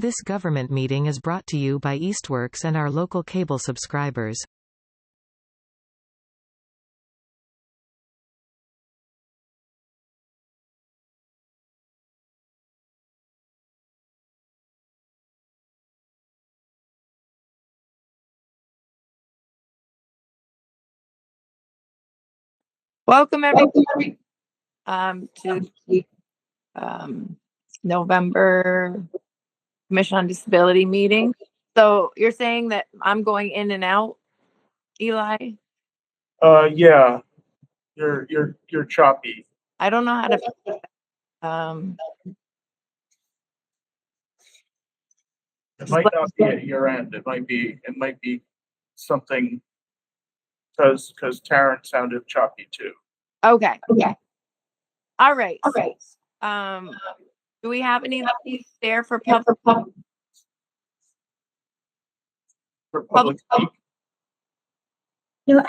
This government meeting is brought to you by Eastworks and our local cable subscribers. Welcome everybody to November Commission on Disability meeting. So you're saying that I'm going in and out, Eli? Yeah, you're choppy. I don't know how to. It might not be at your end. It might be something because Taryn sounded choppy too. Okay. All right. Do we have any there for public speak? No,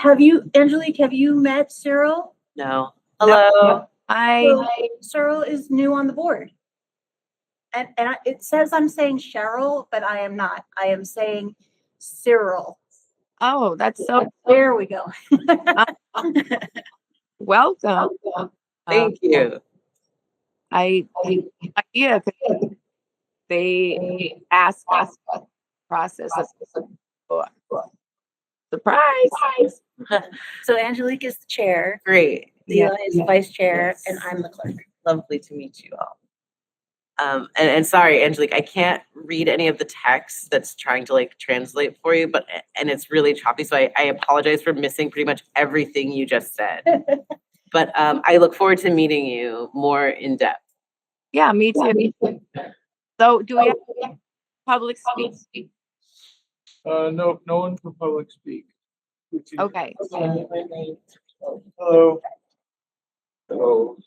Angelique, have you met Cyril? No. Hello. Hi. Cyril is new on the board. And it says I'm saying Cheryl, but I am not. I am saying Cyril. Oh, that's so. There we go. Welcome. Thank you. Yeah, they asked us process. Surprise. So Angelique is the chair. Great. Leila is vice chair, and I'm the clerk. Lovely to meet you all. And sorry, Angelique, I can't read any of the text that's trying to translate for you, and it's really choppy. So I apologize for missing pretty much everything you just said. But I look forward to meeting you more in depth. Yeah, me too. So do we have public speak? No one for public speak. Okay. Hello. Hello.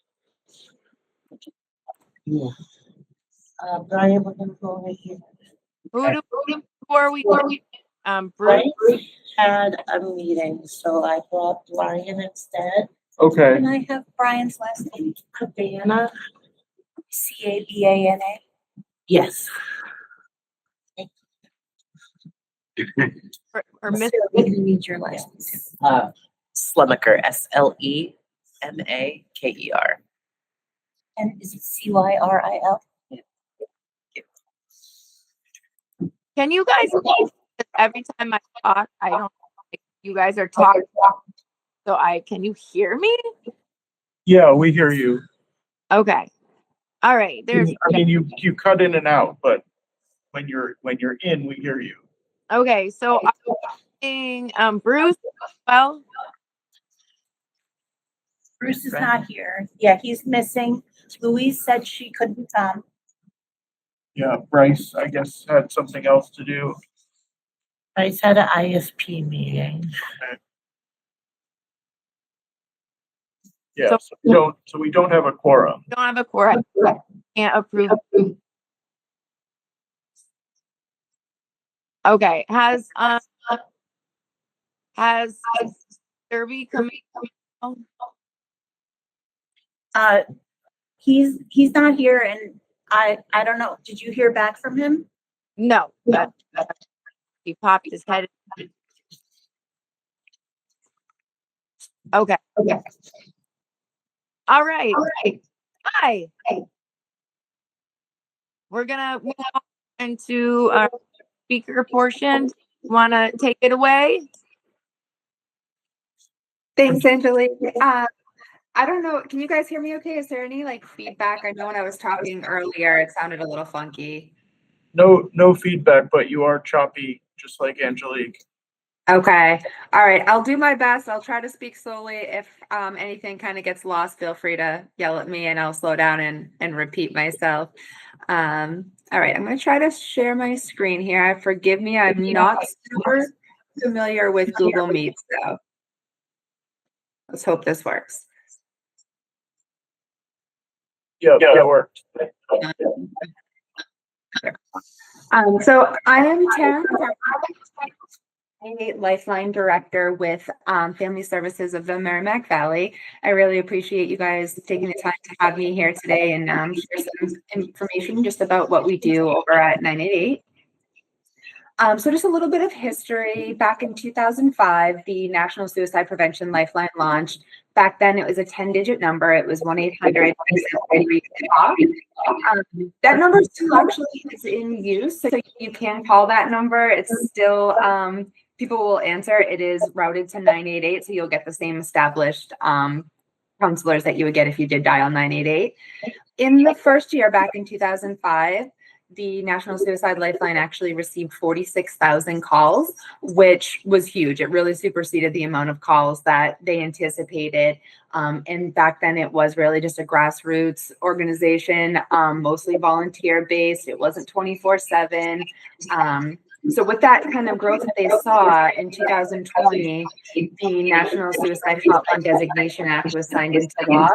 Brian, we're gonna go over here. Who are we? Bruce? Brian had a meeting, so I brought Brian instead. Okay. Can I have Brian's last name? Cabana. Cabana. Yes. Or Miss? We need your license. Slemaker, Slemaker. And is it Cyril? Can you guys every time I talk, I don't you guys are talking. So can you hear me? Yeah, we hear you. Okay. All right. You cut in and out, but when you're in, we hear you. Okay, so I'm saying Bruce well. Bruce is not here. Yeah, he's missing. Louise said she couldn't come. Yeah, Bryce, I guess, had something else to do. Bryce had an ISP meeting. Okay. Yeah, so we don't have a quorum. Don't have a quorum. Can't approve. Okay. Has Derby come? He's not here, and I don't know. Did you hear back from him? No. He popped his head. Okay. All right. Hi. We're gonna move on into our speaker portion. Want to take it away? Thanks, Angelique. I don't know. Can you guys hear me okay? Is there any feedback? I know when I was talking earlier, it sounded a little funky. No feedback, but you are choppy, just like Angelique. Okay. All right. I'll do my best. I'll try to speak slowly. If anything kind of gets lost, feel free to yell at me and I'll slow down and repeat myself. All right. I'm going to try to share my screen here. Forgive me. I'm not super familiar with Google Meet, so let's hope this works. Yeah, it worked. So I am Taryn. 988 Lifeline Director with Family Services of the Merrimack Valley. I really appreciate you guys taking the time to have me here today and share some information just about what we do over at 988. So just a little bit of history. Back in 2005, the National Suicide Prevention Lifeline launched. Back then, it was a 10-digit number. It was 1-800-TALK. That number still actually is in use, so you can call that number. It's still, people will answer. It is routed to 988, so you'll get the same established counselors that you would get if you did dial 988. In the first year, back in 2005, the National Suicide Lifeline actually received 46,000 calls, which was huge. It really superseded the amount of calls that they anticipated. And back then it was really just a grassroots organization, mostly volunteer-based. It wasn't 24/7. So with that kind of growth that they saw in 2020, the National Suicide Hotline Designation Act was signed into law.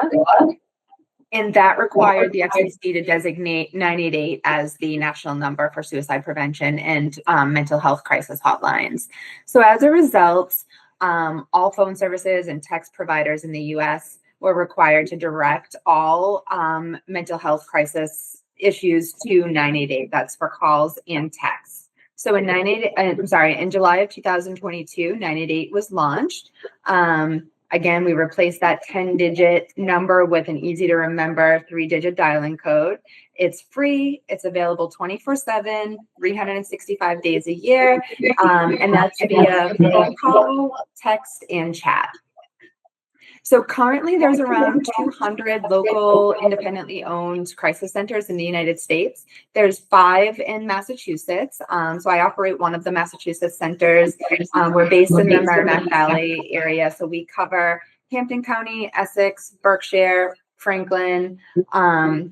And that required the FCC to designate 988 as the national number for suicide prevention and mental health crisis hotlines. So as a result, all phone services and text providers in the US were required to direct all mental health crisis issues to 988. That's for calls and texts. So in July of 2022, 988 was launched. Again, we replaced that 10-digit number with an easy to remember 3-digit dialing code. It's free. It's available 24/7, 365 days a year. And that's via phone call, text, and chat. So currently there's around 200 local independently owned crisis centers in the United States. There's 5 in Massachusetts. So I operate one of the Massachusetts centers. We're based in the Merrimack Valley area. So we cover Hampton County, Essex, Berkshire, Franklin. I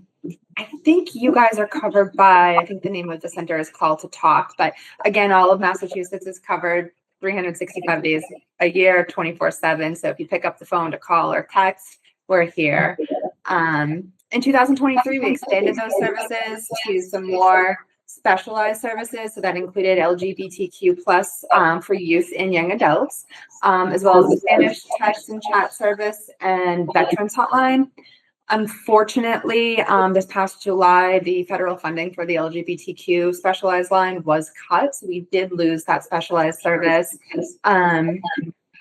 think you guys are covered by, I think the name of the center is Call to Talk. But again, all of Massachusetts is covered 365 days a year, 24/7. So if you pick up the phone to call or text, we're here. In 2023, we expanded those services to some more specialized services. So that included LGBTQ plus for youth and young adults, as well as the Spanish text and chat service and veterans hotline. Unfortunately, this past July, the federal funding for the LGBTQ specialized line was cut. So we did lose that specialized service.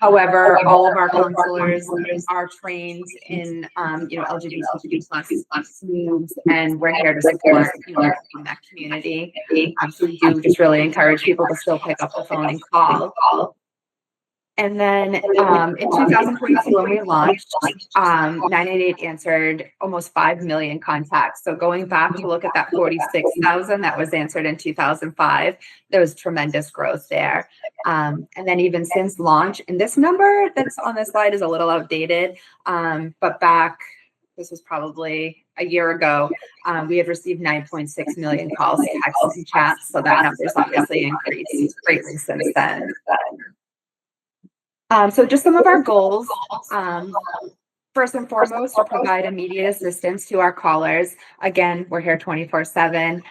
However, all of our counselors are trained in, LGBTQ plus moves, and we're here to support in that community. So we do just really encourage people to still pick up the phone and call. And then in 2022, when we launched, 988 answered almost 5 million contacts. So going back to look at that 46,000 that was answered in 2005, there was tremendous growth there. And then even since launch, and this number that's on this slide is a little outdated, but back, this was probably a year ago, we had received 9.6 million calls, texts, and chats. So that number's obviously increased greatly since then. So just some of our goals. First and foremost, to provide immediate assistance to our callers. Again, we're here 24/7.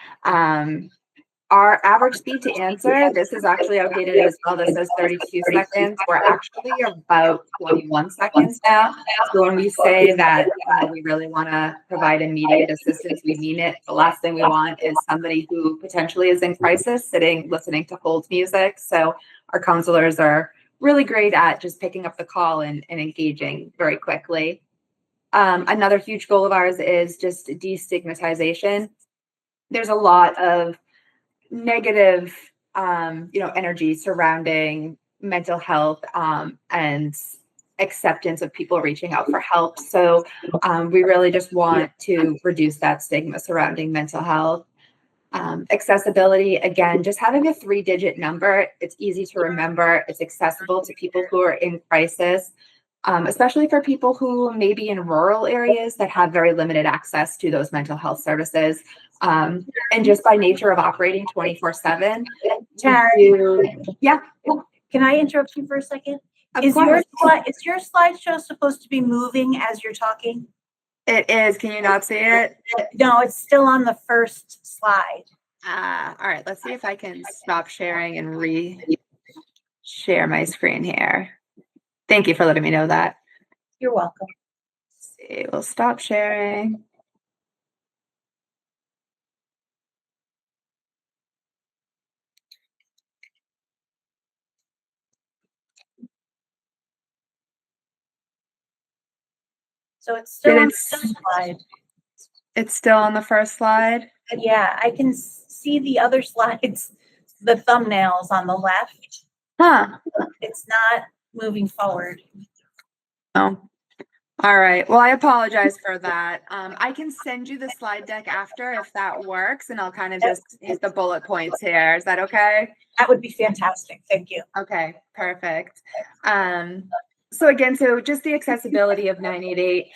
Our average speed to answer, this is actually outdated as well. This says 32 seconds. We're actually about 21 seconds now. So when we say that we really want to provide immediate assistance, we mean it. The last thing we want is somebody who potentially is in crisis sitting, listening to hold music. So our counselors are really great at just picking up the call and engaging very quickly. Another huge goal of ours is just destigmatization. There's a lot of negative, energy surrounding mental health and acceptance of people reaching out for help. So we really just want to reduce that stigma surrounding mental health. Accessibility, again, just having a 3-digit number, it's easy to remember, it's accessible to people who are in crisis, especially for people who may be in rural areas that have very limited access to those mental health services. And just by nature of operating 24/7. Yeah. Can I interrupt you for a second? Of Is course. your slideshow supposed to be moving as you're talking? It is. Can you not see it? No, it's still on the first slide. All right. Let's see if I can stop sharing and re-share share my screen here. Thank you for letting me know that. You're welcome. Let's see, we'll stop sharing. So it's still on the It's- first slide. It's still on the first slide. Yeah, I can see the other slides, the thumbnails on the left. Huh. It's not moving forward. Oh. All right. Well, I apologize for that. I can send you the slide deck after if that works, and I'll kind of just hit the bullet points here. Is that okay? That would be fantastic. Thank you. Okay, perfect. So again, so just the accessibility of 988,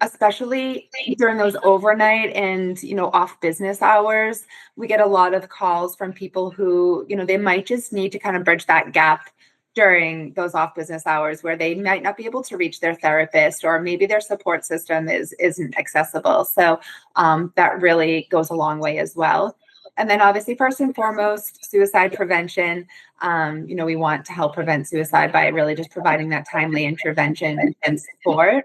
especially during those overnight and, off business hours, we get a lot of calls from people who, they might just need to kind of bridge that gap during those off business hours where they might not be able to reach their therapist, or maybe their support system isn't accessible. So that really goes a long way as well. And then obviously, first and foremost, suicide prevention. We want to help prevent suicide by really just providing that timely intervention and support.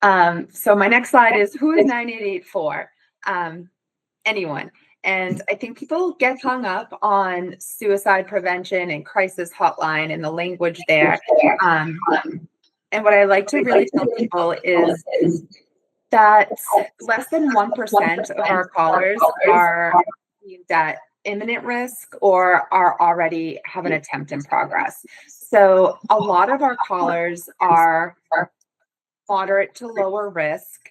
So my next slide is, who is 988 for? Anyone. And I think people get hung up on suicide prevention and crisis hotline and the language there. And what I like to really tell people is that less than 1% of our callers are at imminent risk or are already have an attempt in progress. So a lot of our callers are moderate to lower risk.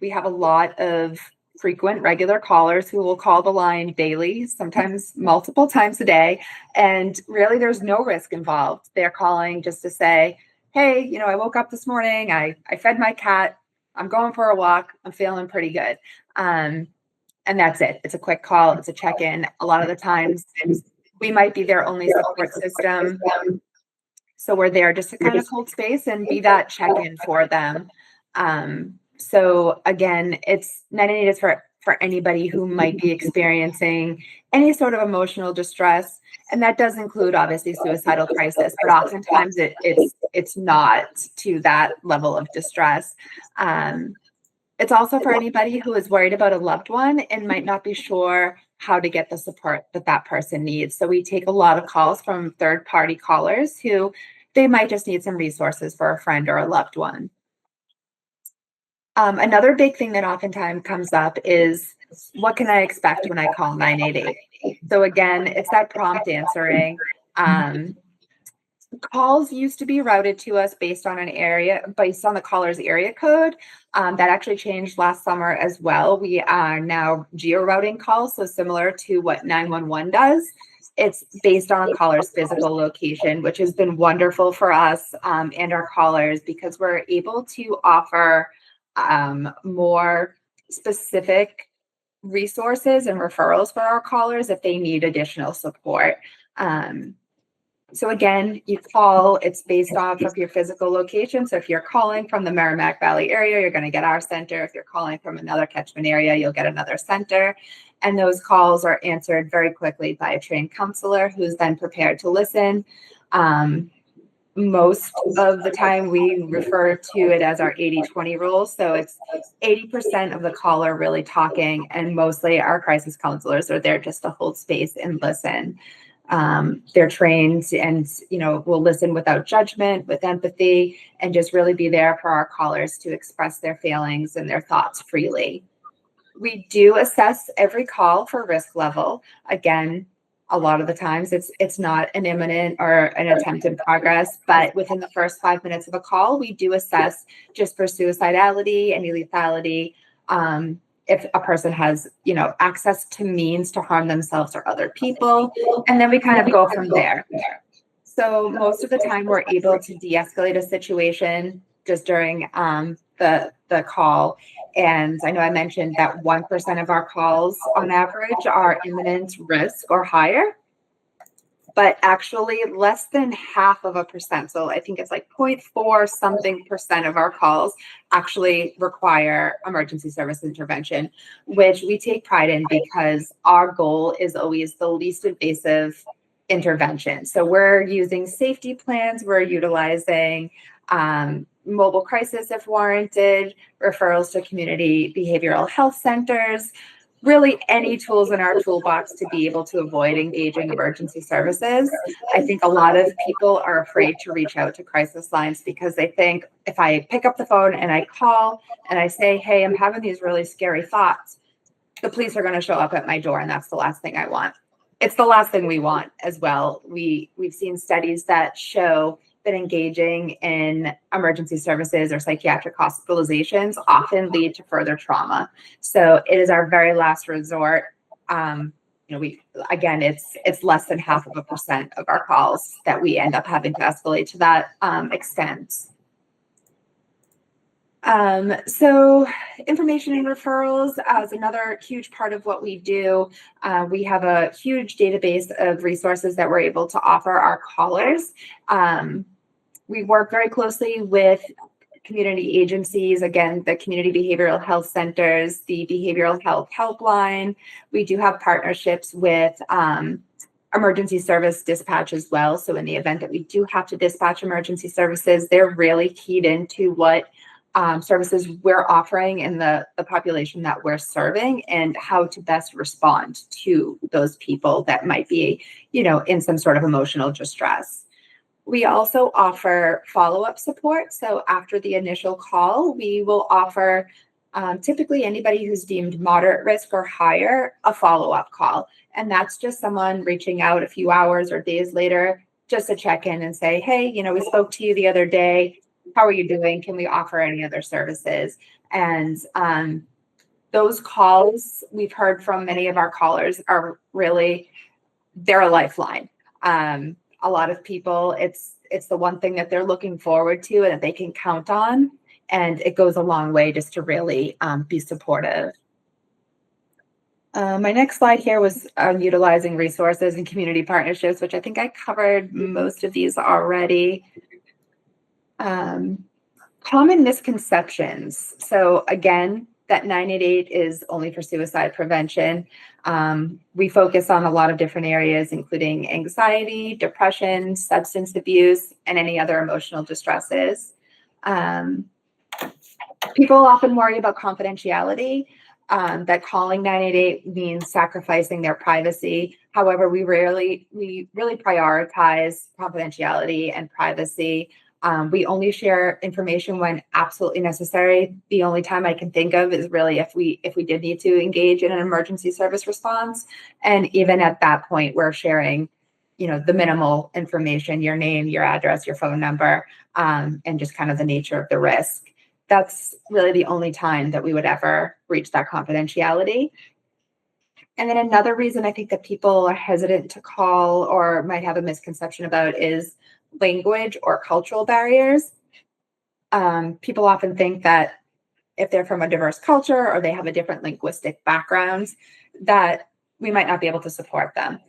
We have a lot of frequent, regular callers who will call the line daily, sometimes multiple times a day. And really, there's no risk involved. They're calling just to say, hey, I woke up this morning, I fed my cat, I'm going for a walk, I'm feeling pretty good. And that's it. It's a quick call. It's a check-in. A lot of the times we might be their only support system. So we're there just to kind of hold space and be that check-in for them. So again, it's 988 is for anybody who might be experiencing any sort of emotional distress. And that does include obviously suicidal crisis, but oftentimes it's not to that level of distress. It's also for anybody who is worried about a loved one and might not be sure how to get the support that person needs. So we take a lot of calls from third-party callers who they might just need some resources for a friend or a loved one. Another big thing that oftentimes comes up is, what can I expect when I call 988? So again, it's that prompt answering. Calls used to be routed to us based on the caller's area code. That actually changed last summer as well. We are now geo-routing calls, so similar to what 911 does. It's based on a caller's physical location, which has been wonderful for us and our callers, because we're able to offer more specific resources and referrals for our callers if they need additional support. So again, you call, it's based off of your physical location. So if you're calling from the Merrimack Valley area, you're going to get our center. If you're calling from another catchment area, you'll get another center. And those calls are answered very quickly by a trained counselor who's then prepared to listen. Most of the time we refer to it as our 80-20 rule. So it's 80% of the caller really talking, and mostly our crisis counselors are there just to hold space and listen. They're trained and, will listen without judgment, with empathy, and just really be there for our callers to express their feelings and their thoughts freely. We do assess every call for risk level. Again, a lot of the times it's not an imminent or an attempt in progress, but within the first 5 minutes of a call, we do assess just for suicidality, any lethality, if a person has, access to means to harm themselves or other people, and then we kind of go from there. So most of the time we're able to de-escalate a situation just during the call. And I know I mentioned that 1% of our calls on average are imminent risk or higher, but actually less than 0.5%. So I think it's like 0.4 something percent of our calls actually require emergency service intervention, which we take pride in because our goal is always the least invasive intervention. So we're using safety plans, we're utilizing mobile crisis if warranted, referrals to community behavioral health centers, really any tools in our toolbox to be able to avoid engaging emergency services. I think a lot of people are afraid to reach out to crisis lines because they think if I pick up the phone and I call and I say, hey, I'm having these really scary thoughts, the police are going to show up at my door, and that's the last thing I want. It's the last thing we want as well. We've seen studies that show that engaging in emergency services or psychiatric hospitalizations often lead to further trauma. So it is our very last resort. It's less than 0.5% of our calls that we end up having to escalate to that extent. So information and referrals is another huge part of what we do. We have a huge database of resources that we're able to offer our callers. We work very closely with community agencies, again, the community behavioral health centers, the behavioral health helpline. We do have partnerships with emergency service dispatch as well. So in the event that we do have to dispatch emergency services, they're really keyed into what services we're offering in the population that we're serving and how to best respond to those people that might be, in some sort of emotional distress. We also offer follow-up support. So after the initial call, we will offer typically anybody who's deemed moderate risk or higher a follow-up call. And that's just someone reaching out a few hours or days later just to check in and say, hey, we spoke to you the other day. How are you doing? Can we offer any other services? And those calls, we've heard from many of our callers are really, they're a lifeline. A lot of people, it's the one thing that they're looking forward to and that they can count on. And it goes a long way just to really be supportive. My next slide here was utilizing resources and community partnerships, which I think I covered most of these already. Common misconceptions. So again, that 988 is only for suicide prevention. We focus on a lot of different areas, including anxiety, depression, substance abuse, and any other emotional distresses. People often worry about confidentiality, that calling 988 means sacrificing their privacy. However, we really prioritize confidentiality and privacy. We only share information when absolutely necessary. The only time I can think of is really if we did need to engage in an emergency service response. And even at that point, we're sharing, the minimal information, your name, your address, your phone number, and just kind of the nature of the risk. That's really the only time that we would ever breach that confidentiality. And then another reason I think that people are hesitant to call or might have a misconception about is language or cultural barriers. People often think that if they're from a diverse culture or they have a different linguistic background, that we might not be able to support them.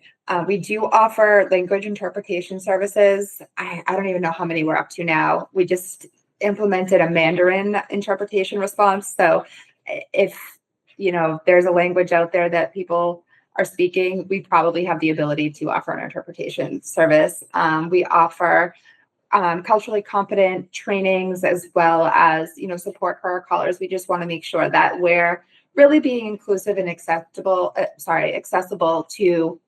We do offer language interpretation services. I don't even know how many we're up to now. We just implemented a Mandarin interpretation response. So if, there's a language out there that people are speaking, we probably have the ability to offer an interpretation service. We offer culturally competent trainings as well as, support for our callers. We just want to make sure that we're really being inclusive and accessible to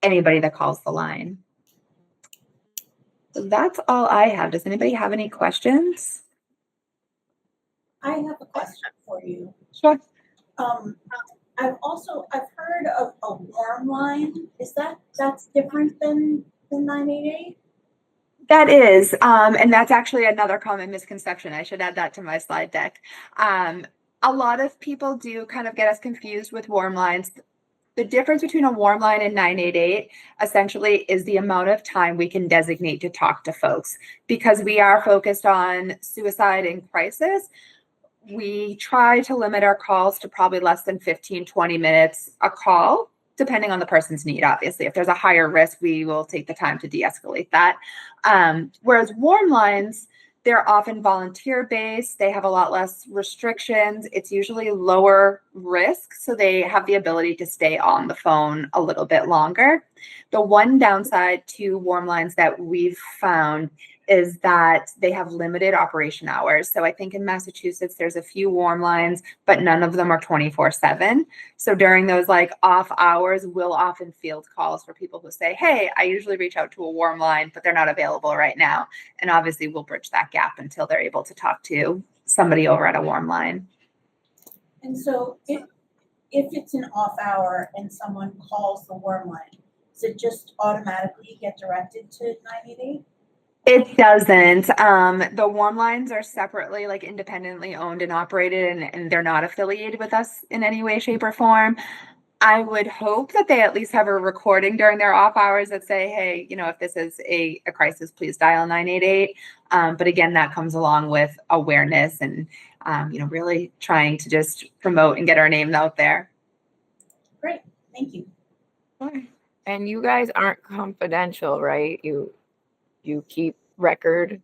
anybody that calls the line. So that's all I have. Does anybody have any questions? I have a question for you. Sure. I've heard of a warm line. That's different than 988? That is, and that's actually another common misconception. I should add that to my slide deck. A lot of people do kind of get us confused with warm lines. The difference between a warm line and 988 essentially is the amount of time we can designate to talk to folks. Because we are focused on suicide and crisis, we try to limit our calls to probably less than 15, 20 minutes a call, depending on the person's need, obviously. If there's a higher risk, we will take the time to de-escalate that. Whereas warm lines, They're often volunteer based. They have a lot less restrictions. It's usually lower risk, so they have the ability to stay on the phone a little bit longer. The one downside to warm lines that we've found is that they have limited operation hours. So I think in Massachusetts, there's a few warm lines, but none of them are 24/7. So during those like off hours, we'll often field calls for people who say, hey, I usually reach out to a warm line, but they're not available right now. And obviously we'll bridge that gap until they're able to talk to somebody over at a warm line. And so if it's an off hour and someone calls the warm line, does it just automatically get directed to 988? It doesn't. The warm lines are separately, like independently owned and operated, and they're not affiliated with us in any way, shape, or form. I would hope that they at least have a recording during their off hours that say, hey, you know, if this is a crisis, please dial 988. But again, that comes along with awareness and, you know, really trying to just promote and get our name out there. Great, thank you. And you guys aren't confidential, right? You keep record.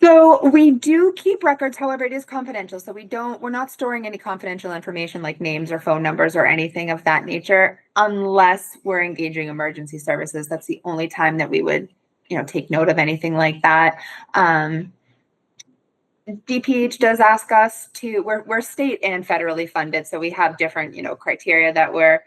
So we do keep records, however, it is confidential. So we're not storing any confidential information like names or phone numbers or anything of that nature, unless we're engaging emergency services. That's the only time that we would, you know, take note of anything like that. DPH does ask us to, we're state and federally funded, so we have different, you know, criteria that we're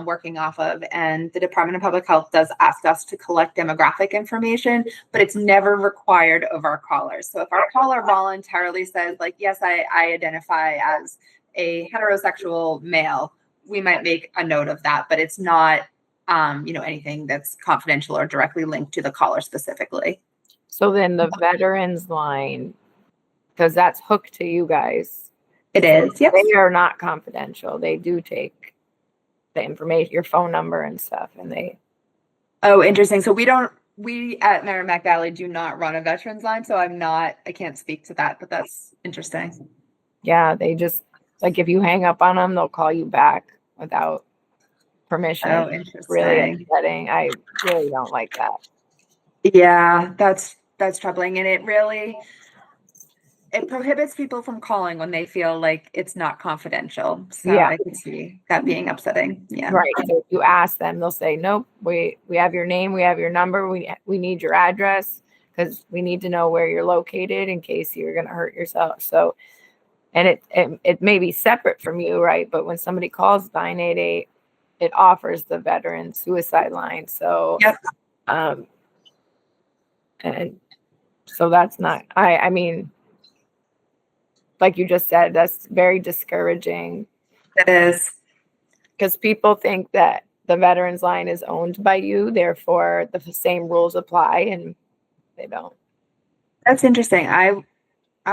working off of. And the Department of Public Health does ask us to collect demographic information, but it's never required of our callers. So if our caller voluntarily says, like, yes, I identify as a heterosexual male, we might make a note of that, but it's not, you know, anything that's confidential or directly linked to the caller specifically. So then the veterans line, because that's hooked to you guys. It is. Yep. They are not confidential. They do take the information, your phone number and stuff, and they. Oh, interesting. So we at Merrimack Valley do not run a veterans line, so I can't speak to that, but that's interesting. Yeah, they just, like, if you hang up on them, they'll call you back without permission. Oh, It's interesting. really upsetting. I really don't like that. Yeah, that's troubling, and it prohibits people from calling when they feel like it's not confidential. So Yeah. I can see that being upsetting. Yeah. Right. So if you ask them, they'll say, nope, we have your name, we have your number, we need your address, because we need to know where you're located in case you're going to hurt yourself. So, and it may be separate from you, right? But when somebody calls 988, it offers the veteran suicide line. So, Yep. And so that's not, I mean, like you just said, that's very discouraging. It is. Because people think that the veterans line is owned by you, therefore the same rules apply, and they don't. That's interesting. I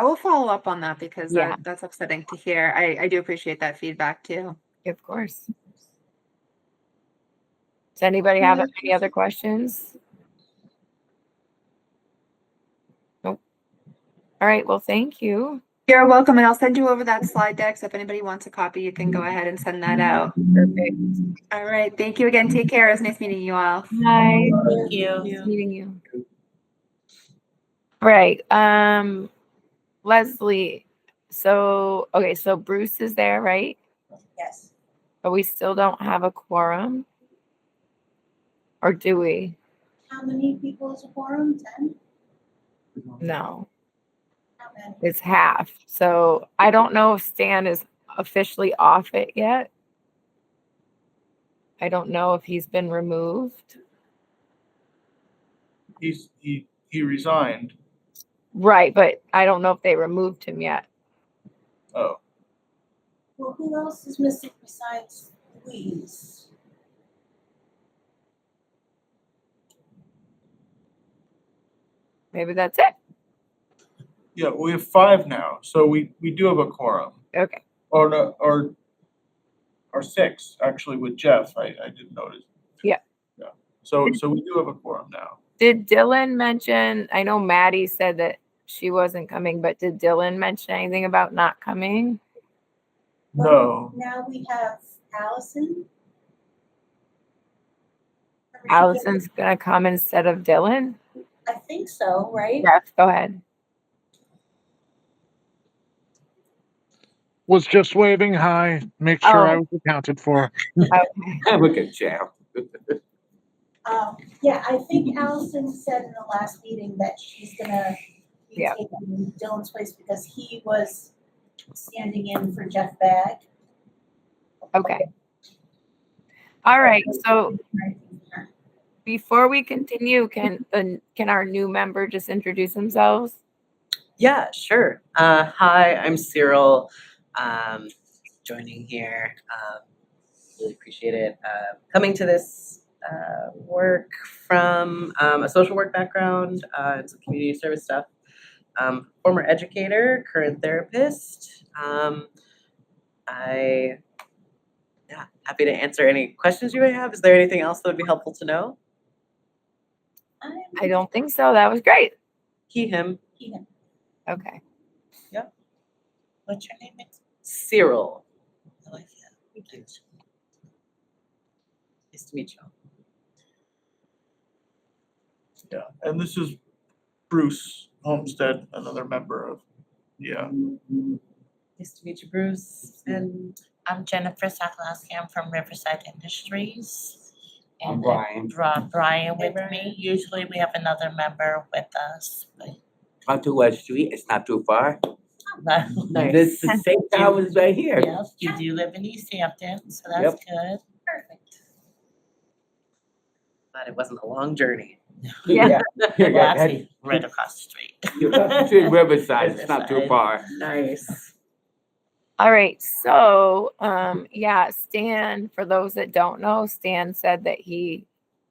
will follow up on that because Yeah. that's upsetting to hear. I do appreciate that feedback too. Of course. Does anybody have any other questions? Nope. All right. Well, thank you. You're welcome, and I'll send you over that slide deck. So if anybody wants a copy, you can go ahead and send that out. Perfect. All right. Thank you again. Take care. It was nice meeting you all. Bye. Thank you. Nice meeting you. All right. Leslie. So, okay. So Bruce is there, right? Yes. But we still don't have a quorum. Or do we? How many people is a quorum? 10? No. How many? It's half. So I don't know if Stan is officially off it yet. I don't know if he's been removed. He resigned. Right, but I don't know if they removed him yet. Oh, Well, who else is missing besides Louise? Maybe that's it. yeah, we have 5 now, so we do have a quorum. Okay. Or 6, actually, with Jeff, I didn't notice. Yeah. Yeah, so we do have a quorum now. Did Dylan mention, I know Maddie said that she wasn't coming, but did Dylan mention anything about not coming? No, Now we have Allison. Allison's gonna come instead of Dylan? I think so, right? Jeff, go ahead. Was just waving hi, make sure I Oh. was accounted for. Okay. Have a good job. Yeah, I think Allison said in the last meeting that she's gonna be Yeah. taking Dylan's place because he was standing in for Jeff Bag. Okay. All right. So before we continue, can our new member just introduce themselves? Yeah, sure. Hi, I'm Cyril. Joining here. Really appreciate it. Coming to this work from a social work background and some community service stuff. Former educator, current therapist. Happy to answer any questions you may have. Is there anything else that would be helpful to know? I don't think so. That was great. He, him. Okay. What's your name? Cyril. I like that. Thank you. Nice to meet you. Yeah, and this is Bruce Homestead, another member of, yeah. Nice to meet you, Bruce. And I'm Jennifer Sakalowski. I'm from Riverside Industries. I'm And Brian. brought Brian with Brian. me. Usually we have another member with us, but Not too West Street, it's not too far. nice. This the same town is right here. Yes, you do live in Easthampton, so that's good. Perfect. glad it wasn't a long journey. Yeah. Well, actually, right across the street. It's in Riverside, it's not too far. Nice. All right. So, yeah, Stan, for those that don't know, Stan said that he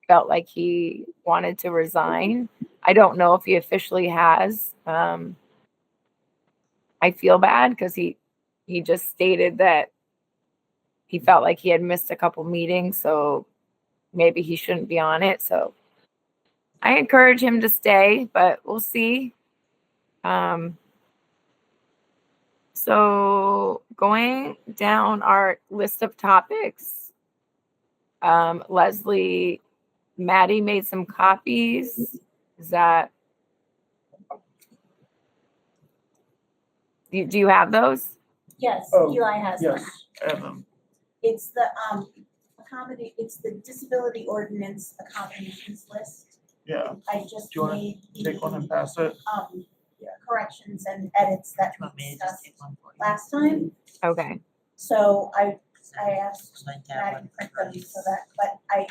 felt like he wanted to resign. I don't know if he officially has. I feel bad because he just stated that he felt like he had missed a couple meetings, so maybe he shouldn't be on it. So I encourage him to stay, but we'll see. So going down our list of topics, Leslie, Maddie made some copies. Is that, do you have those? Yes, Oh, Eli has them. Yes, I have them. It's the it's the disability ordinance accommodations list. Yeah, I just Do you wanna made take one and the pass it. corrections and edits that You want we me to just discussed take one for you? last time. Okay. So I asked Like that Maddie one to print for them Bruce. so that, but I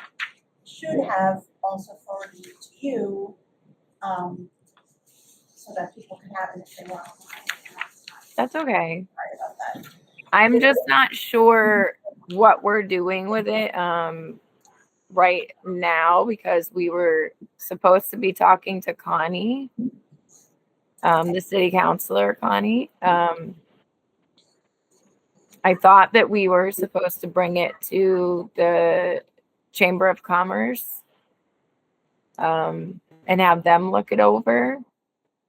should have also forwarded it to you, so that people can have it if they want. That's okay. Sorry about that. I'm just not sure what we're doing with it right now because we were supposed to be talking to Connie, the city councilor, Connie. I thought that we were supposed to bring it to the Chamber of Commerce and have them look it over.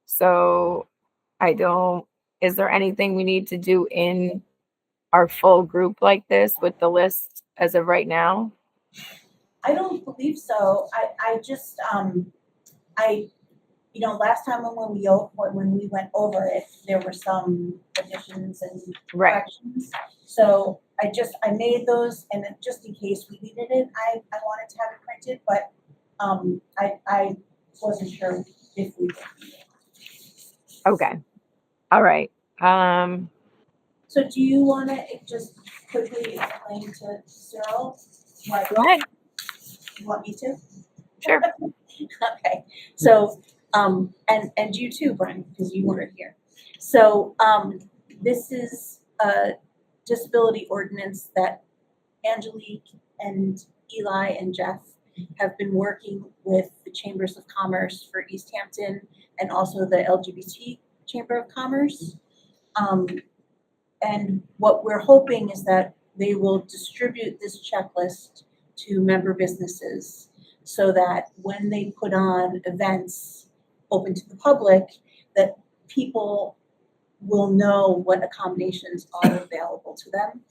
So is there anything we need to do in our full group like this with the list as of right now? I don't believe so. I just, last time when we went over it, there were some additions and Right. corrections. So I made those, and then just in case we needed it, I wanted to have it printed, but I wasn't sure if we did. Okay. All right. So do you wanna just quickly explain to Cyril what Go ahead. you want me to? Sure. Okay, so, and you too, Brian, because you weren't here. So, this is a disability ordinance that Angelique and Eli and Jeff have been working with the Chambers of Commerce for Easthampton and also the LGBT Chamber of Commerce. And what we're hoping is that they will distribute this checklist to member businesses so that when they put on events open to the public, that people will know what accommodations are available to them.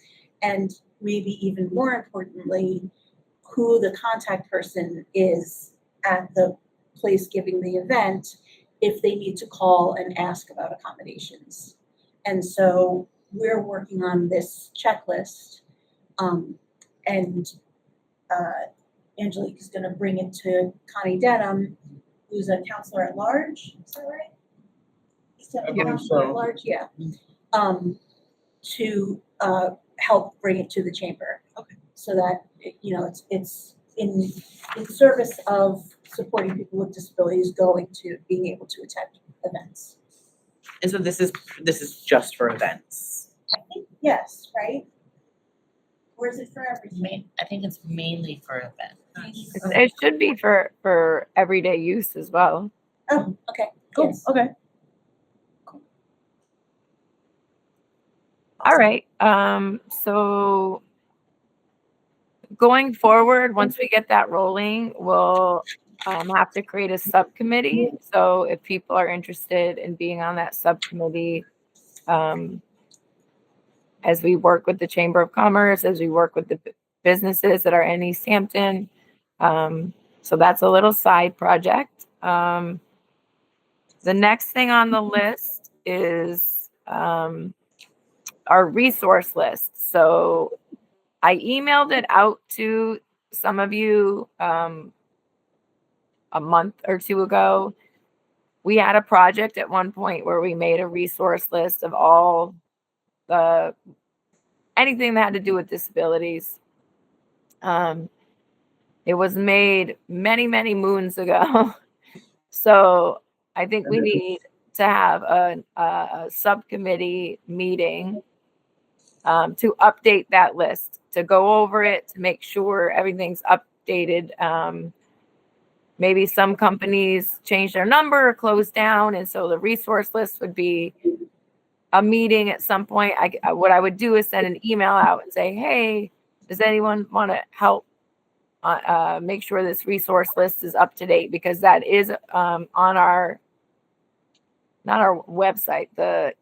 And maybe even more importantly, who the contact person is at the place giving the event if they need to call and ask about accommodations. And so we're working on this checklist. And Angelique is going to bring it to Connie Denham, who's a counselor at large. Is that right? Is that I believe counselor at so. large? Yeah. To help bring it to the chamber. Okay. So that, it's in service of supporting people with disabilities going to being able to attend events. And so this is just for events. I think, yes, right? Or is it for everything? I think it's mainly for events. It should be for everyday use as well. Oh, okay. Cool. Yes. Okay. All right. So going forward, once we get that rolling, we'll have to create a subcommittee. So if people are interested in being on that subcommittee, as we work with the Chamber of Commerce, as we work with the businesses that are in Easthampton. So that's a little side project. The next thing on the list is our resource list. So I emailed it out to some of you a month or two ago. We had a project at one point where we made a resource list of all anything that had to do with disabilities. It was made many, many moons ago. So I think we need to have a subcommittee meeting to update that list, to go over it, to make sure everything's updated. Maybe some companies change their number or close down. And so the resource list would be a meeting at some point. What I would do is send an email out and say, hey, does anyone want to help make sure this resource list is up to date? Because that is on our, not our website, the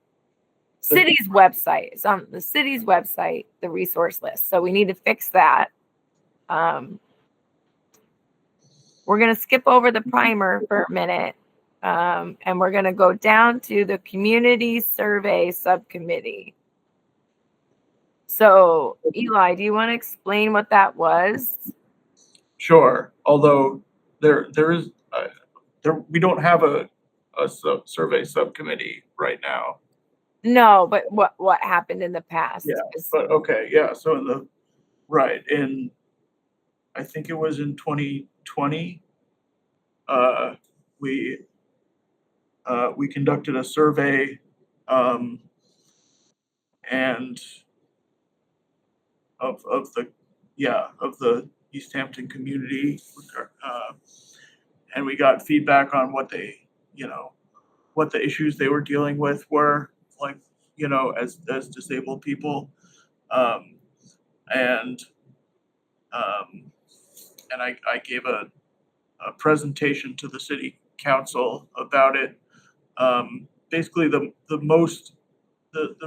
city's website. It's on the city's website, the resource list. So we need to fix that. We're going to skip over the primer for a minute. And we're going to go down to the community survey subcommittee. So Eli, do you want to explain what that was? Sure, although there is, we don't have a survey subcommittee right now. No, but what happened in the past? Yeah, but okay, yeah, so I think it was in 2020, we conducted a survey, and of the Easthampton community, and we got feedback on what what the issues they were dealing with were, like, as disabled people, and I gave a presentation to the city council about it. Basically, the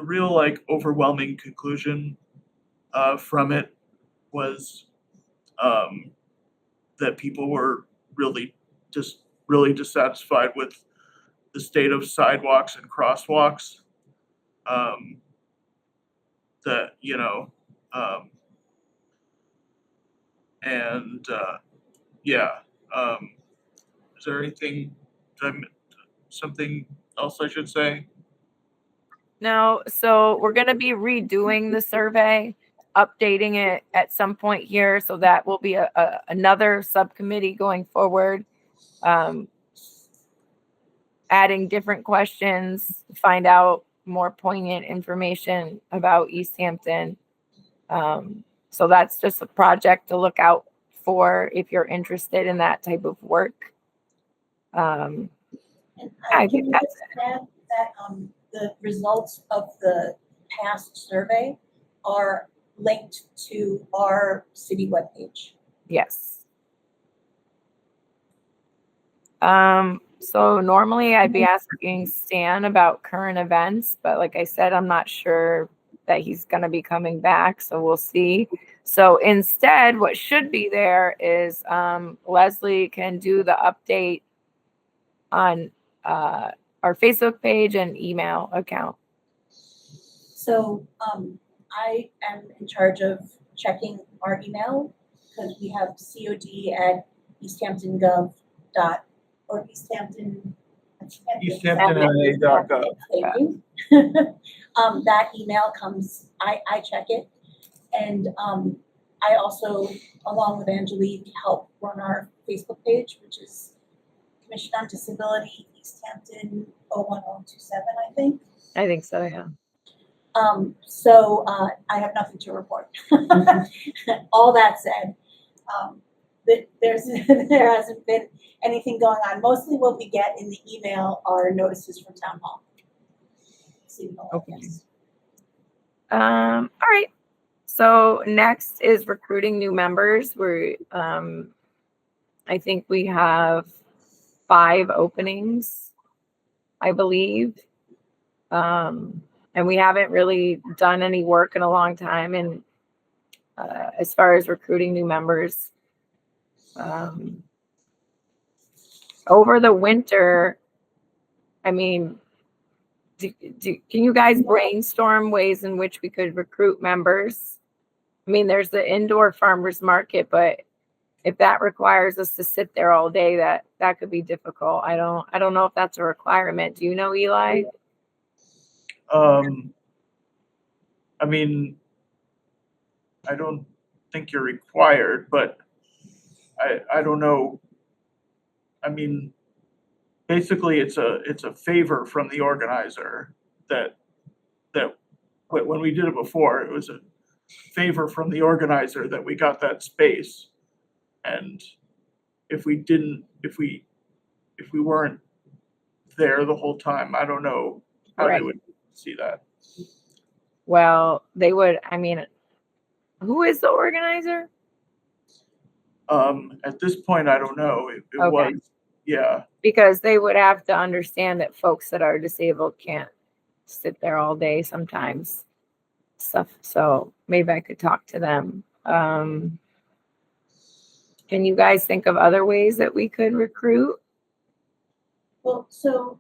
real, like, overwhelming conclusion from it was that people were really dissatisfied with the state of sidewalks and crosswalks. Is there anything, something else I should say? No, so we're going to be redoing the survey, updating it at some point here. So that will be another subcommittee going forward, adding different questions, find out more poignant information about Easthampton. So that's just a project to look out for if you're interested in that type of work. And I can think you that's just add that the results of the past survey are linked to our city webpage? Yes. So normally I'd be asking Stan about current events, but like I said, I'm not sure that he's going to be coming back, so we'll see. So instead, what should be there is Leslie can do the update on our Facebook page and email account. So, I am in charge of checking our email because we have cod@easthamptongov. Or Easthampton. EasthamptonNA.gov. Thank you. That email comes, I check it. And, I also, along with Angelique, help run our Facebook page, which is Commission on Disability, Easthampton 01027, I think. I think so, yeah. So I have nothing to report. All that said, there hasn't been anything going on. Mostly what we get in the email are notices from town hall. City hall, Okay. yes. All right. So next is recruiting new members. I think we have 5 openings, I believe. And we haven't really done any work in a long time. And as far as recruiting new members, over the winter, I mean, can you guys brainstorm ways in which we could recruit members? I mean, there's the indoor farmers market, but if that requires us to sit there all day, that could be difficult. I don't know if that's a requirement. Do you know, Eli? I mean, I don't think you're required, but I don't know. I mean, basically it's a favor from the organizer that when we did it before, it was a favor from the organizer that we got that space. And if we weren't there the whole time, I don't know how Right. they would see that. Well, they would. I mean, who is the organizer? At this point, I don't know. It Okay. was, yeah. Because they would have to understand that folks that are disabled can't sit there all day sometimes. So maybe I could talk to them. Can you guys think of other ways that we could recruit? Well, so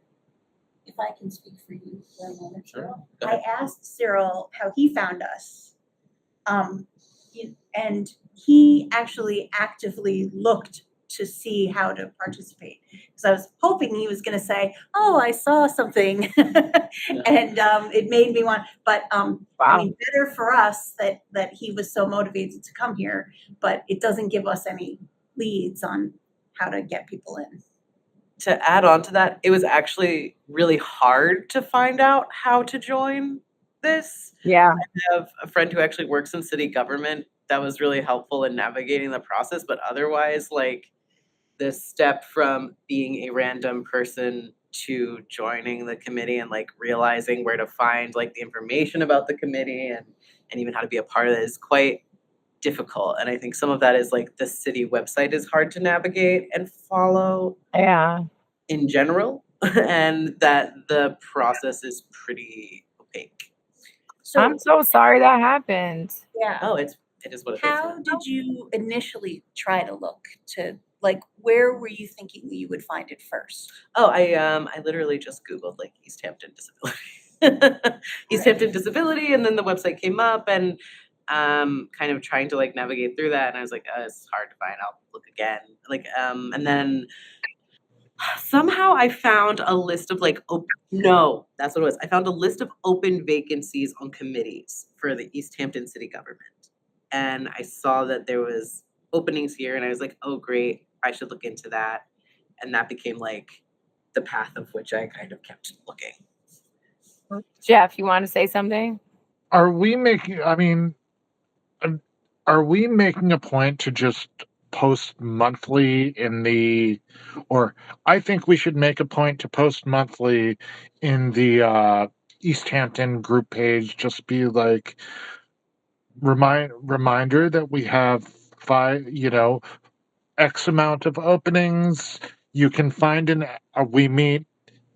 if I can speak for you for a moment, Sure. Cyril. Go I ahead. asked Cyril how he found us. And he actually actively looked to see how to participate. Because I was hoping he was gonna say, oh, I saw something. And it made me want, but I Wow. mean, better for us that he was so motivated to come here, but it doesn't give us any leads on how to get people in. To add on to that, it was actually really hard to find out how to join this. Yeah. I have a friend who actually works in city government that was really helpful in navigating the process, but otherwise, like, the step from being a random person to joining the committee and like realizing where to find like the information about the committee and even how to be a part of it is quite difficult. And I think some of that is like the city website is hard to navigate and follow Yeah. in general, and that the process is pretty opaque. So I'm so sorry that happened. yeah. Oh, it is what it is. How did you initially try to look to, like, where were you thinking you would find it first? Oh, I literally just Googled like Easthampton disability. Easthampton disability, and then the website came up, and kind of trying to like navigate through that, and I was like, it's hard to find, I'll look again. Like and then somehow I found a list of like no, that's what it was. I found a list of open vacancies on committees for the Easthampton city government. And I saw that there was openings here, and I was like, oh great, I should look into that. And that became like the path of which I kind of kept looking. Jeff, you want to say something? Are we making, I mean, are we making a point to just post monthly or I think we should make a point to post monthly in the Easthampton group page, just be like, reminder that we have 5, X amount of openings. You can find we meet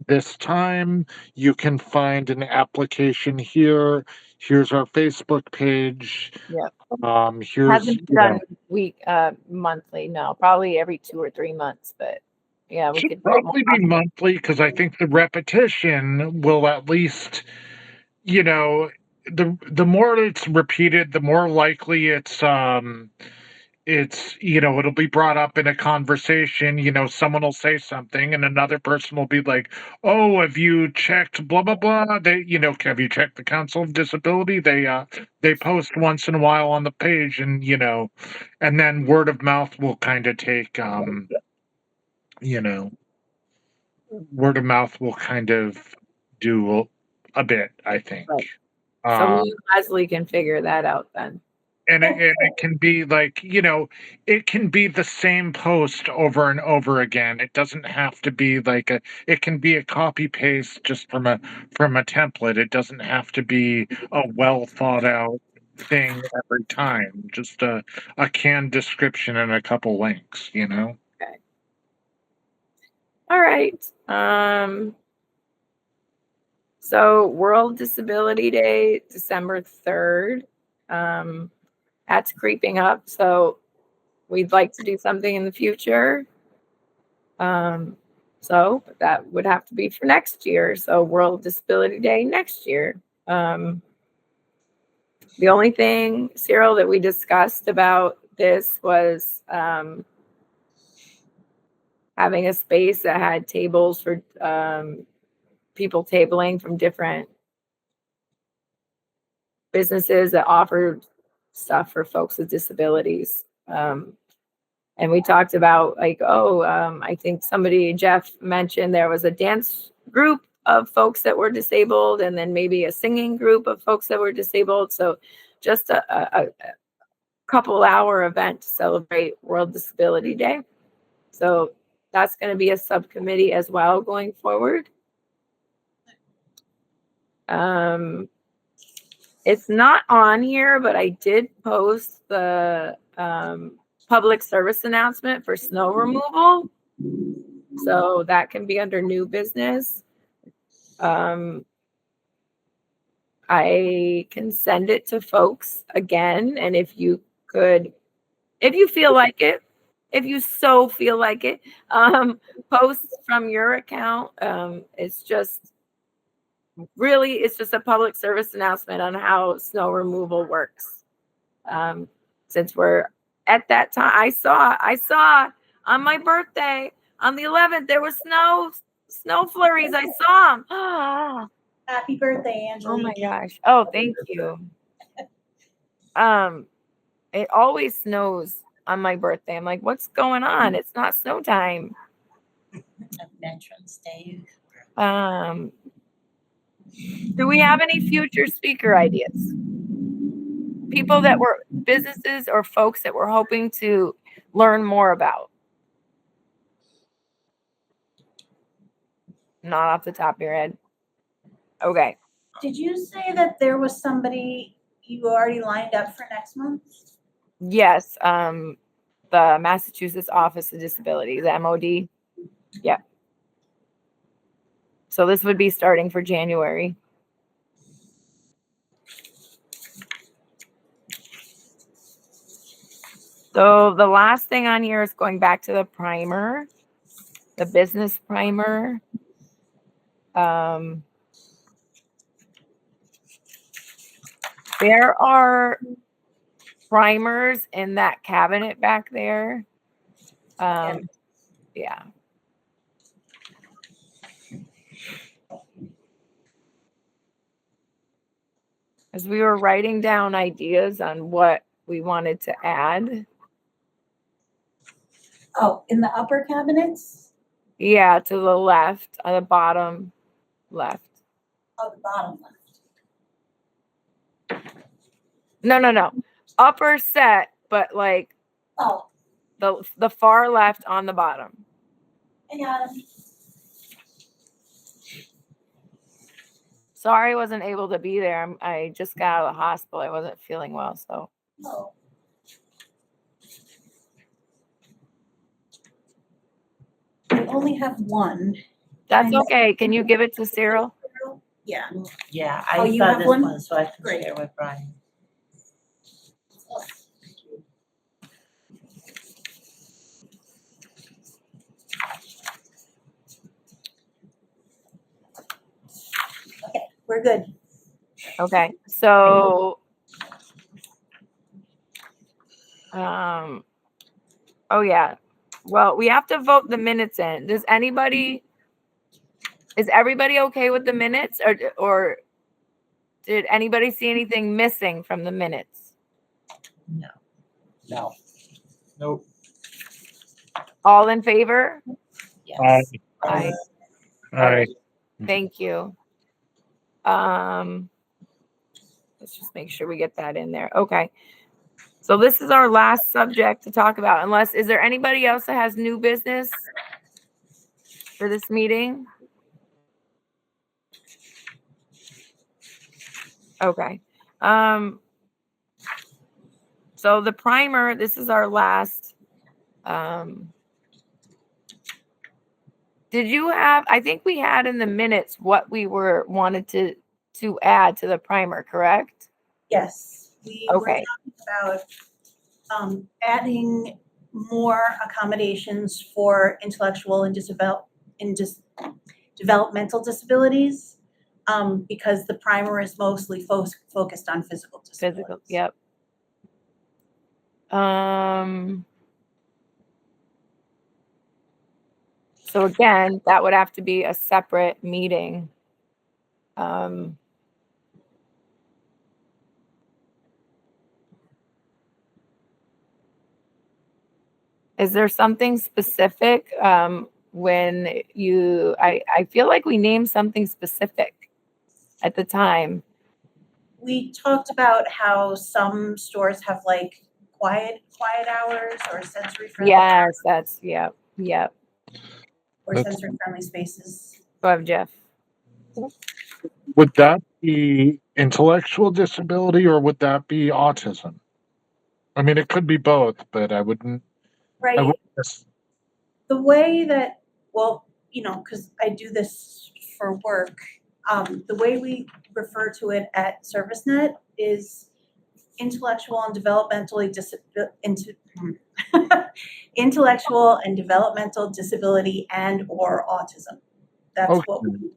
this time. You can find an application here. Here's our Facebook page. Yeah. Here's, Hasn't been done monthly, no, probably every 2 or 3 months, but Yeah, we Should could. probably be monthly because I think the repetition will at least, you know, the more it's repeated, the more likely it's it'll be brought up in a conversation. Someone will say something and another person will be like, oh, have you checked blah blah blah? Have you checked the Council of Disability? They post once in a while on the page, and then word of mouth will kind of take you know word of mouth will kind of do a bit, I think. Right. So um me and Leslie can figure that out then. and it can be like, it can be the same post over and over again. It doesn't have to be like it can be a copy paste just from a template. It doesn't have to be a well thought out thing every time. Just a canned description and a couple links. Okay. All right. So World Disability Day, December 3rd. That's creeping up. So we'd like to do something in the future. So that would have to be for next year. So World Disability Day next year. The only thing, Cyril, that we discussed about this was having a space that had tables for people tabling from different businesses that offered stuff for folks with disabilities. And we talked about I think Jeff mentioned there was a dance group of folks that were disabled and then maybe a singing group of folks that were disabled. So just a couple hour event to celebrate World Disability Day. So that's going to be a subcommittee as well going forward. It's not on here, but I did post the public service announcement for snow removal. So that can be under new business. I can send it to folks again. And if you feel like it, if you so feel like it, post from your account. It's just a public service announcement on how snow removal works. Since we're at that time, I saw on my birthday on the 11th, there was snow flurries. I saw them. Happy birthday, Angela. Oh my gosh. Oh, thank you. It always snows on my birthday. I'm like, what's going on? It's not snow time. Veterans Day. Do we have any future speaker ideas? People that were businesses or folks that we're hoping to learn more about? Not off the top of your head. Okay. Did you say that there was somebody you already lined up for next month? Yes. The Massachusetts Office of Disability, the MOD. Yeah. So this would be starting for January. So the last thing on here is going back to the primer, the business primer. There are primers in that cabinet back there. Yeah. As we were writing down ideas on what we wanted to add. Oh, in the upper cabinets? Yeah, to the left, on the bottom left. Oh, the bottom left. No. Upper set, but like the far left on the bottom. I got them. Sorry I wasn't able to be there. I just got out of the hospital. I wasn't feeling well, so. Oh. I only have one. That's okay. Can you give it to Cyril? Yeah. Yeah, Oh, I you saw have this one? one, so I can Great. share with Brian. We're good. Okay, so, oh yeah. Well, we have to vote the minutes in. Is everybody okay with the minutes or did anybody see anything missing from the minutes? No. Nope. All in favor? Aye. Yes. Aye. All Aye. right. Thank you. Let's just make sure we get that in there. Okay. So this is our last subject to talk about, is there anybody else that has new business for this meeting? Okay. So the primer, this is our last, did you have, I think we had in the minutes what we wanted to add to the primer, correct? Yes, we were Okay. talking about adding more accommodations for intellectual and developmental disabilities, because the primer is mostly focused on physical disabilities. Physical, yep. So again, that would have to be a separate meeting. Is there something specific when I feel like we named something specific at the time. We talked about how some stores have like quiet hours or sensory friendly. Yes, that's, yep. Or sensory friendly spaces. Go ahead, Jeff. Would that be intellectual disability or would that be autism? I mean, it could be both, but I wouldn't. Right. I wouldn't just- The way that, well, because I do this for work, the way we refer to it at ServiceNet is intellectual and developmentally intellectual and developmental disability and or autism. That's what we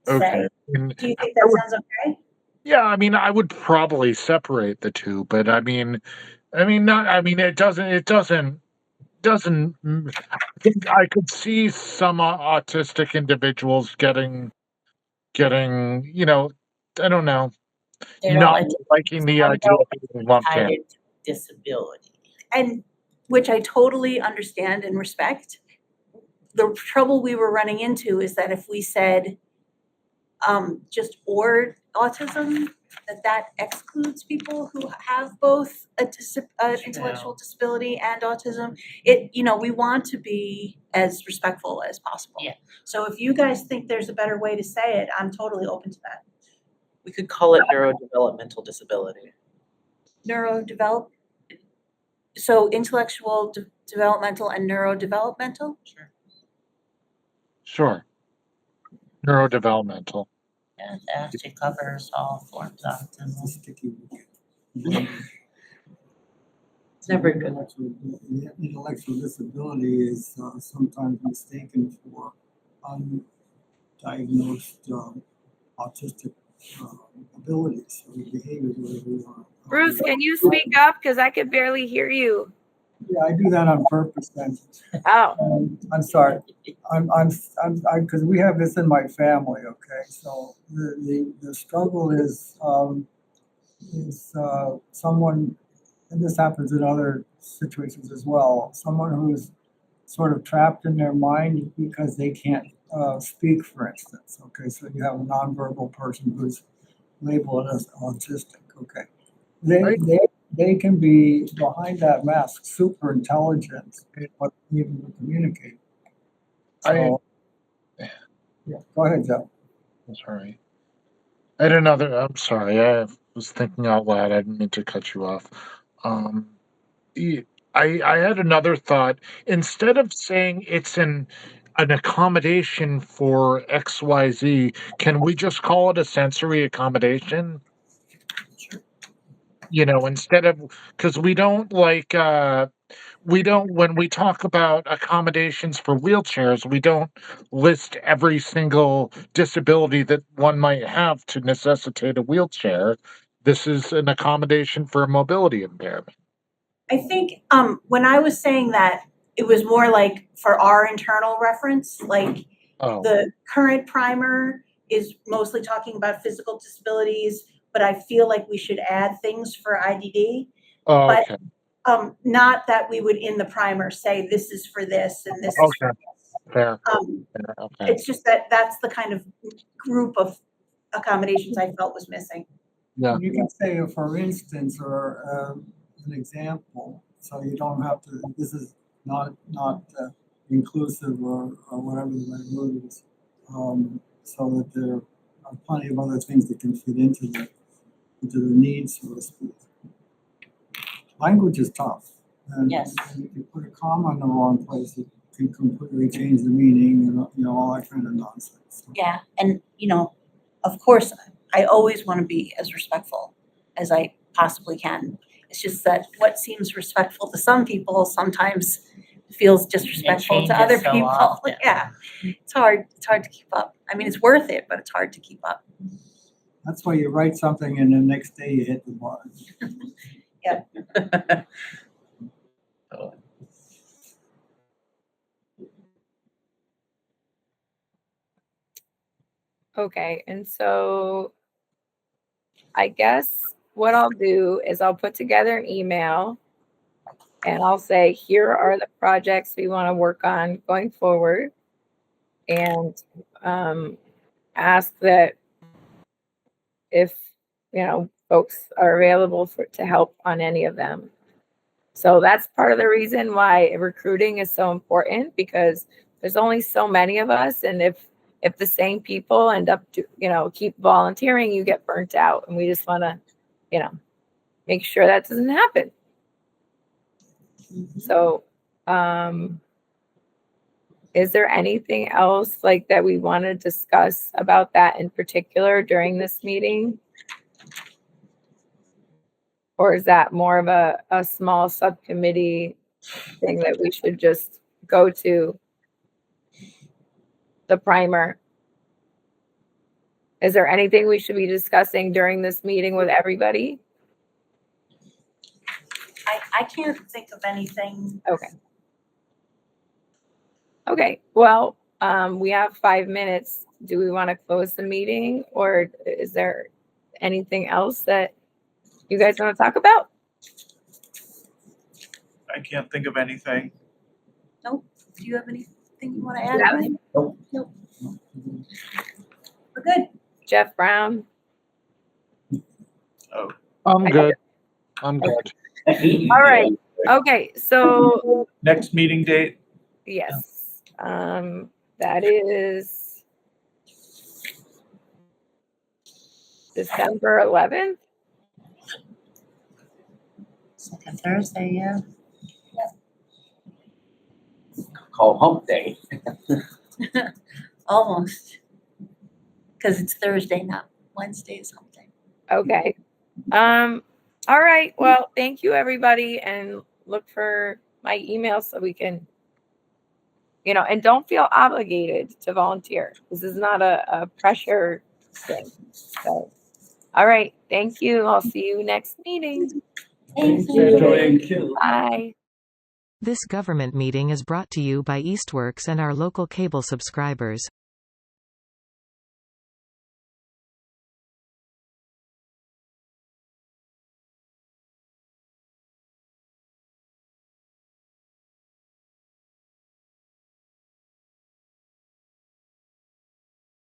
say. Okay. Do you think that sounds okay? Yeah, I mean, I would probably separate the two, but I mean, it doesn't. I could see some autistic individuals getting, I don't know, They don't not like to liking the I idea don't of being lumped tie in. it to disability. And which I totally understand and respect. The trouble we were running into is that if we said just or autism, that excludes people who have both an intellectual disability and autism. We want to be as respectful as possible. Yeah. So if you guys think there's a better way to say it, I'm totally open to that. We could call it neurodevelopmental disability. So intellectual, developmental, and neurodevelopmental? Sure. Neurodevelopmental. Yeah, that actually covers all forms of autism. It's never good. Intellectual disability is sometimes mistaken for undiagnosed autistic abilities or behaviors. Whatever you want. Bruce, can you speak up? Because I could barely hear you. Yeah, I do that on purpose. Then. Oh. I'm sorry. I'm because we have this in my family. Okay, so the struggle is someone, and this happens in other situations as well. Someone who's sort of trapped in their mind because they can't speak, for instance. Okay, so you have a nonverbal person who's labeled as autistic. Okay, they can be behind that mask super intelligent, but even communicate. So, yeah, go ahead, Joe. I'm sorry. I'm sorry. I was thinking out loud. I didn't mean to cut you off. I had another thought. Instead of saying it's an accommodation for XYZ, can we just call it a sensory accommodation? Instead of, because we don't like when we talk about accommodations for wheelchairs, we don't list every single disability that one might have to necessitate a wheelchair. This is an accommodation for a mobility impairment. I think, when I was saying that, it was more like for our internal reference, like Oh, the current primer is mostly talking about physical disabilities, but I feel like we should add things for IDD. oh, But, okay, not that we would in the primer say this is for this and this is for okay, this. fair, fair. okay. It's just that that's the kind of group of accommodations I felt was missing. Yeah. You can say, for instance, or an example, so you don't have to, this is not inclusive or whatever the right word is, so that there are plenty of other things that can fit into the needs, so to speak. Language is tough. And Yes. if you put a comma in the wrong place, it can completely change the meaning and, all that kind of nonsense. Yeah, and of course, I always want to be as respectful as I possibly can. It's just that what seems respectful to some people sometimes feels disrespectful to other changes so people. often. Yeah, it's hard to keep up. I mean, it's worth it, but it's hard to keep up. That's why you write something and the next day you hit the button. Okay, and so I guess what I'll do is I'll put together an email and I'll say, here are the projects we want to work on going forward, and ask that if folks are available to help on any of them. So that's part of the reason why recruiting is so important, because there's only so many of us, and if the same people end up keep volunteering, you get burnt out, and we just want to make sure that doesn't happen. So is there anything else like that we want to discuss about that in particular during this meeting? Or is that more of a small subcommittee thing that we should just go to the primer? Is there anything we should be discussing during this meeting with everybody? I can't think of anything. Okay. Okay, well, we have 5 minutes. Do we want to close the meeting, or is there anything else that you guys want to talk about? I can't think of anything. Nope. Do you have anything you want to add? Yeah. Brian? Nope. We're good. Jeff Brown? Oh, I'm good. I'm good. All right. Okay, so next meeting date? yes, that is December 11th. Second Thursday, yeah. Call hump day. Almost. Because it's Thursday, not Wednesday or something. Okay. All right. Well, thank you, everybody, and look for my email so we can, and don't feel obligated to volunteer. This is not a pressure thing. So, all right. Thank you. I'll see you next meeting. Thanks. Bye. This government meeting is brought to you by Eastworks and our local cable subscribers.